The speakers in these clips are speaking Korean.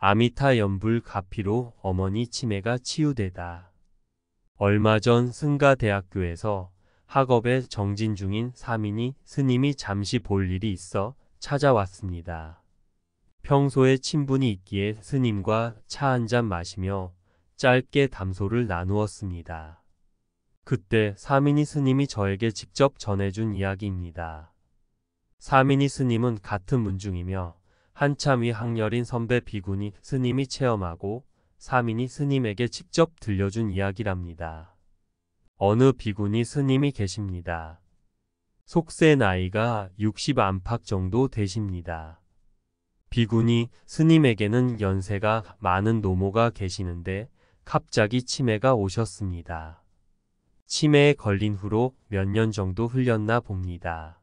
아미타 연불 가피로 어머니 치매가 치유되다. 얼마 전 승가대학교에서 학업에 정진 중인 사민이 스님이 잠시 볼 일이 있어 찾아왔습니다. 평소에 친분이 있기에 스님과 차 한잔 마시며 짧게 담소를 나누었습니다. 그때 사민이 스님이 저에게 직접 전해준 이야기입니다. 사민이 스님은 같은 문중이며 한참 위 학렬인 선배 비구니 스님이 체험하고 사민이 스님에게 직접 들려준 이야기랍니다. 어느 비구니 스님이 계십니다. 속세 나이가 60 안팎 정도 되십니다. 비구니 스님에게는 연세가 많은 노모가 계시는데 갑자기 치매가 오셨습니다. 치매에 걸린 후로 몇 년 정도 흘렸나 봅니다.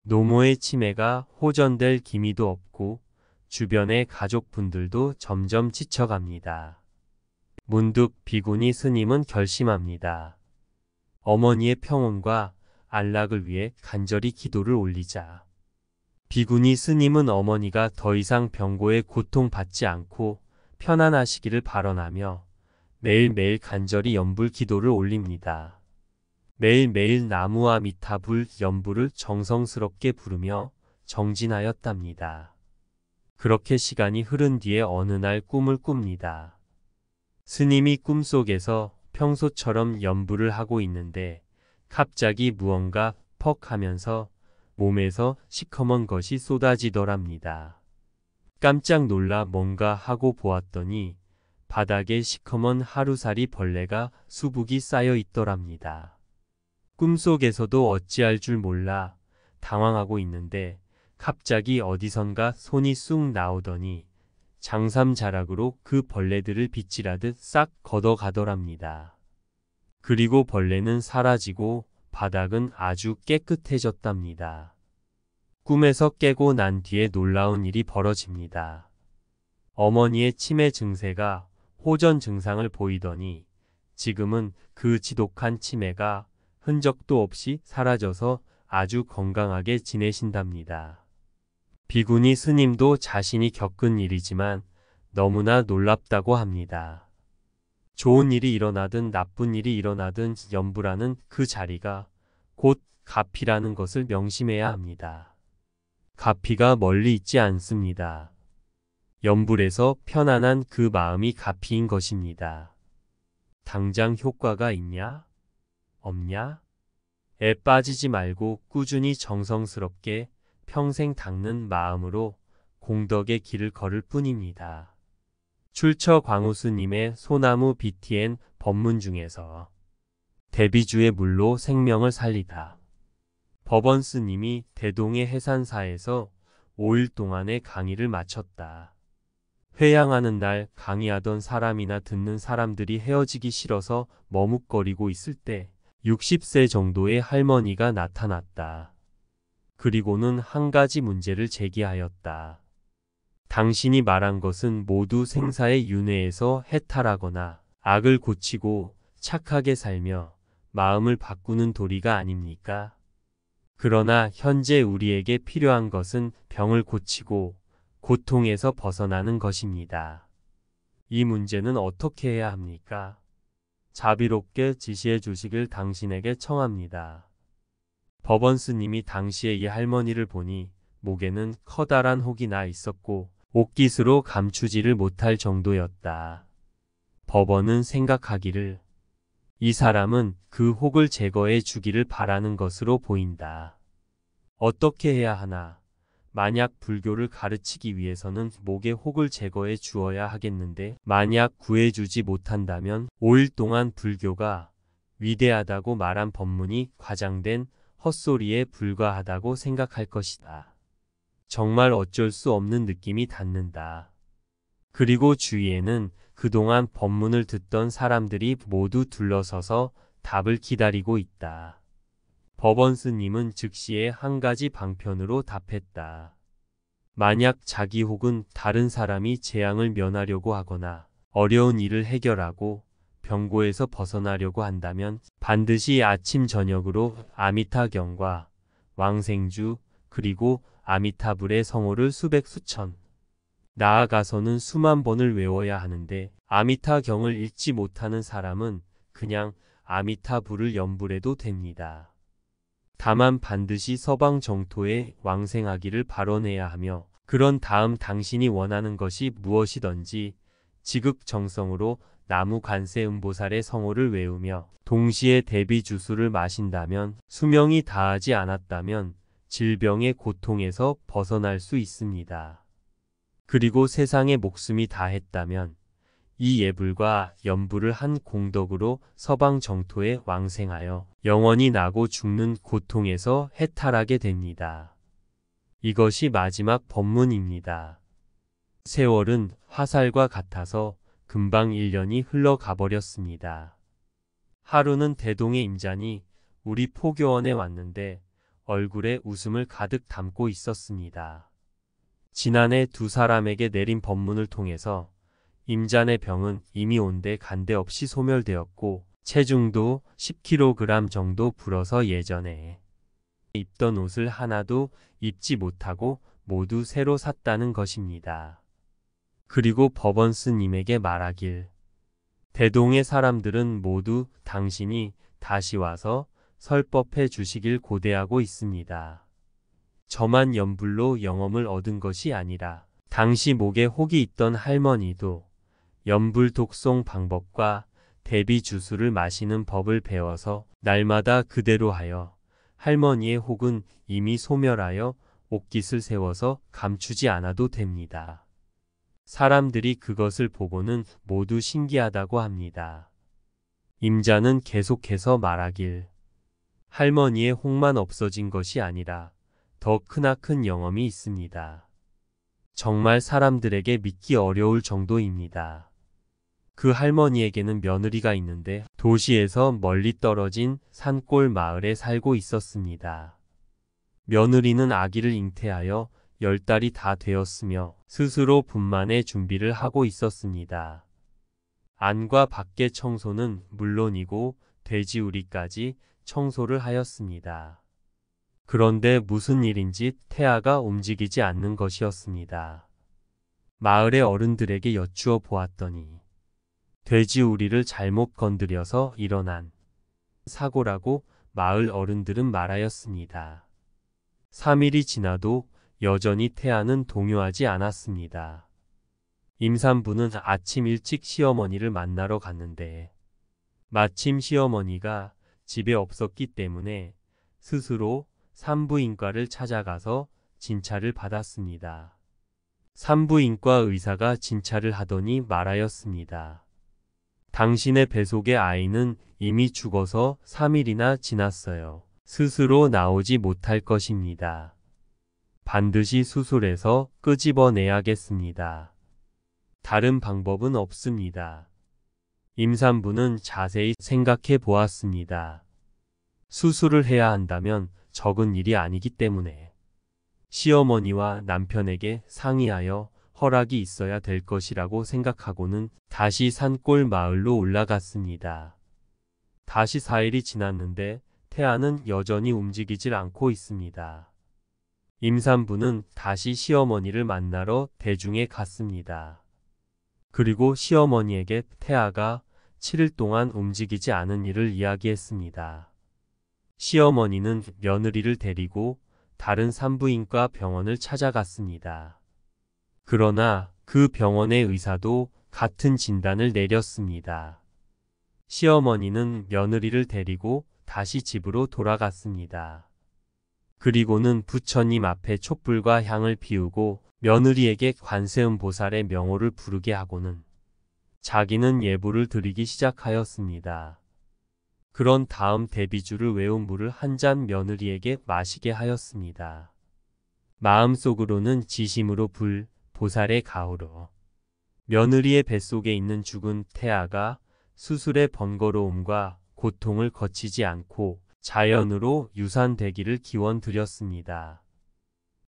노모의 치매가 호전될 기미도 없고 주변의 가족분들도 점점 지쳐갑니다. 문득 비구니 스님은 결심합니다. 어머니의 평온과 안락을 위해 간절히 기도를 올리자. 비구니 스님은 어머니가 더 이상 병고에 고통받지 않고 편안하시기를 발언하며 매일매일 간절히 연불 기도를 올립니다. 매일매일 나무아미타불 연불을 정성스럽게 부르며 정진하였답니다. 그렇게 시간이 흐른 뒤에 어느 날 꿈을 꿉니다. 스님이 꿈속에서 평소처럼 연불을 하고 있는데 갑자기 무언가 퍽 하면서 몸에서 시커먼 것이 쏟아지더랍니다. 깜짝 놀라 뭔가 하고 보았더니 바닥에 시커먼 하루살이 벌레가 수북이 쌓여 있더랍니다. 꿈속에서도 어찌할 줄 몰라 당황하고 있는데 갑자기 어디선가 손이 쑥 나오더니 장삼자락으로 그 벌레들을 빗질하듯 싹 걷어가더랍니다. 그리고 벌레는 사라지고 바닥은 아주 깨끗해졌답니다. 꿈에서 깨고 난 뒤에 놀라운 일이 벌어집니다. 어머니의 치매 증세가 호전 증상을 보이더니 지금은 그 지독한 치매가 흔적도 없이 사라져서 아주 건강하게 지내신답니다. 비구니 스님도 자신이 겪은 일이지만 너무나 놀랍다고 합니다. 좋은 일이 일어나든 나쁜 일이 일어나든 연불하는 그 자리가 곧 가피라는 것을 명심해야 합니다. 가피가 멀리 있지 않습니다. 연불에서 편안한 그 마음이 가피인 것입니다. 당장 효과가 있냐? 없냐? 애 빠지지 말고 꾸준히 정성스럽게 평생 닦는 마음으로 공덕의 길을 걸을 뿐입니다. 출처 광우스님의 소나무 BTN 법문 중에서 대비주의 물로 생명을 살리다. 법원스님이 대동의 해산사에서 5일 동안의 강의를 마쳤다. 회양하는 날 강의하던 사람이나 듣는 사람들이 헤어지기 싫어서 머뭇거리고 있을 때 60세 정도의 할머니가 나타났다. 그리고는 한 가지 문제를 제기하였다. 당신이 말한 것은 모두 생사의 윤회에서 해탈하거나 악을 고치고 착하게 살며 마음을 바꾸는 도리가 아닙니까? 그러나 현재 우리에게 필요한 것은 병을 고치고 고통에서 벗어나는 것입니다. 이 문제는 어떻게 해야 합니까? 자비롭게 지시해 주시길 당신에게 청합니다. 법원스님이 당시에 이 할머니를 보니 목에는 커다란 혹이 나 있었고 옷깃으로 감추지를 못할 정도였다. 법원은 생각하기를 이 사람은 그 혹을 제거해 주기를 바라는 것으로 보인다. 어떻게 해야 하나? 만약 불교를 가르치기 위해서는 목의 혹을 제거해 주어야 하겠는데 만약 구해주지 못한다면 5일 동안 불교가 위대하다고 말한 법문이 과장된 헛소리에 불과하다고 생각할 것이다. 정말 어쩔 수 없는 느낌이 닿는다. 그리고 주위에는 그동안 법문을 듣던 사람들이 모두 둘러서서 답을 기다리고 있다. 법원스님은 즉시에 한 가지 방편으로 답했다. 만약 자기 혹은 다른 사람이 재앙을 면하려고 하거나 어려운 일을 해결하고 병고에서 벗어나려고 한다면 반드시 아침 저녁으로 아미타경과 왕생주 그리고 아미타불의 성호를 수백 수천 나아가서는 수만 번을 외워야 하는데 아미타경을 읽지 못하는 사람은 그냥 아미타불을 연불해도 됩니다. 다만 반드시 서방 정토에 왕생하기를 발언해야 하며 그런 다음 당신이 원하는 것이 무엇이든지 지극정성으로 나무 관세음보살의 성호를 외우며 동시에 대비주수를 마신다면 수명이 다하지 않았다면 질병의 고통에서 벗어날 수 있습니다. 그리고 세상에 목숨이 다했다면 이 예불과 연불을 한 공덕으로 서방 정토에 왕생하여 영원히 나고 죽는 고통에서 해탈하게 됩니다. 이것이 마지막 법문입니다. 세월은 화살과 같아서 금방 1년이 흘러가 버렸습니다. 하루는 대동의 임잔이 우리 포교원에 왔는데 얼굴에 웃음을 가득 담고 있었습니다. 지난해 두 사람에게 내린 법문을 통해서 임잔의 병은 이미 온데 간데 없이 소멸되었고 체중도 10kg 정도 불어서 예전에 입던 옷을 하나도 입지 못하고 모두 새로 샀다는 것입니다. 그리고 법원 스님에게 말하길 대동의 사람들은 모두 당신이 다시 와서 설법해 주시길 고대하고 있습니다. 저만 연불로 영험을 얻은 것이 아니라 당시 목에 혹이 있던 할머니도 연불 독송 방법과 대비 주수를 마시는 법을 배워서 날마다 그대로 하여 할머니의 혹은 이미 소멸하여 옥깃을 세워서 감추지 않아도 됩니다. 사람들이 그것을 보고는 모두 신기하다고 합니다. 임자는 계속해서 말하길 할머니의 혹만 없어진 것이 아니라 더 크나큰 영험이 있습니다. 정말 사람들에게 믿기 어려울 정도입니다. 그 할머니에게는 며느리가 있는데 도시에서 멀리 떨어진 산골 마을에 살고 있었습니다. 며느리는 아기를 잉태하여 10달이 다 되었으며 스스로 분만의 준비를 하고 있었습니다. 안과 밖의 청소는 물론이고 돼지우리까지 청소를 하였습니다. 그런데 무슨 일인지 태아가 움직이지 않는 것이었습니다. 마을의 어른들에게 여쭈어 보았더니 돼지우리를 잘못 건드려서 일어난 사고라고 마을 어른들은 말하였습니다. 3일이 지나도 여전히 태아는 동요하지 않았습니다. 임산부는 아침 일찍 시어머니를 만나러 갔는데 마침 시어머니가 집에 없었기 때문에 스스로 산부인과를 찾아가서 진찰을 받았습니다. 산부인과 의사가 진찰을 하더니 말하였습니다. 당신의 뱃속의 아이는 이미 죽어서 3일이나 지났어요. 스스로 나오지 못할 것입니다. 반드시 수술해서 끄집어내야겠습니다. 다른 방법은 없습니다. 임산부는 자세히 생각해 보았습니다. 수술을 해야 한다면 적은 일이 아니기 때문에 시어머니와 남편에게 상의하여 허락이 있어야 될 것이라고 생각하고는 다시 산골 마을로 올라갔습니다. 다시 4일이 지났는데 태아는 여전히 움직이질 않고 있습니다. 임산부는 다시 시어머니를 만나러 대중에 갔습니다. 그리고 시어머니에게 태아가 7일 동안 움직이지 않은 일을 이야기했습니다. 시어머니는 며느리를 데리고 다른 산부인과 병원을 찾아갔습니다. 그러나 그 병원의 의사도 같은 진단을 내렸습니다. 시어머니는 며느리를 데리고 다시 집으로 돌아갔습니다. 그리고는 부처님 앞에 촛불과 향을 피우고 며느리에게 관세음보살의 명호를 부르게 하고는 자기는 예불을 드리기 시작하였습니다. 그런 다음 대비주를 외운 물을 한 잔 며느리에게 마시게 하였습니다. 마음속으로는 지심으로 보살의 가호로 며느리의 뱃속에 있는 죽은 태아가 수술의 번거로움과 고통을 거치지 않고 자연으로 유산되기를 기원드렸습니다.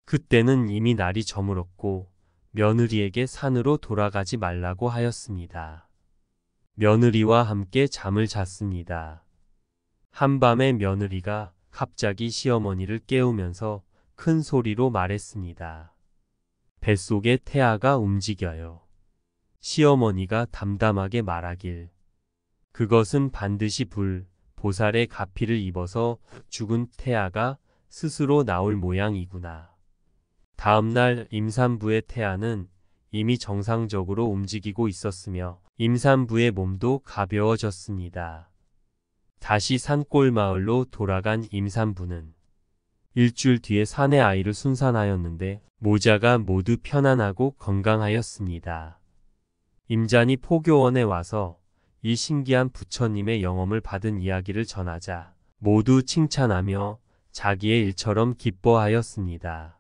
그때는 이미 날이 저물었고 며느리에게 산으로 돌아가지 말라고 하였습니다. 며느리와 함께 잠을 잤습니다. 한밤에 며느리가 갑자기 시어머니를 깨우면서 큰 소리로 말했습니다. 뱃속에 태아가 움직여요. 시어머니가 담담하게 말하길. 그것은 반드시 보살의 가피를 입어서 죽은 태아가 스스로 나올 모양이구나. 다음날 임산부의 태아는 이미 정상적으로 움직이고 있었으며 임산부의 몸도 가벼워졌습니다. 다시 산골 마을로 돌아간 임산부는 일주일 뒤에 사내 아이를 순산하였는데 모자가 모두 편안하고 건강하였습니다. 임잔이 포교원에 와서 이 신기한 부처님의 영험을 받은 이야기를 전하자 모두 칭찬하며 자기의 일처럼 기뻐하였습니다.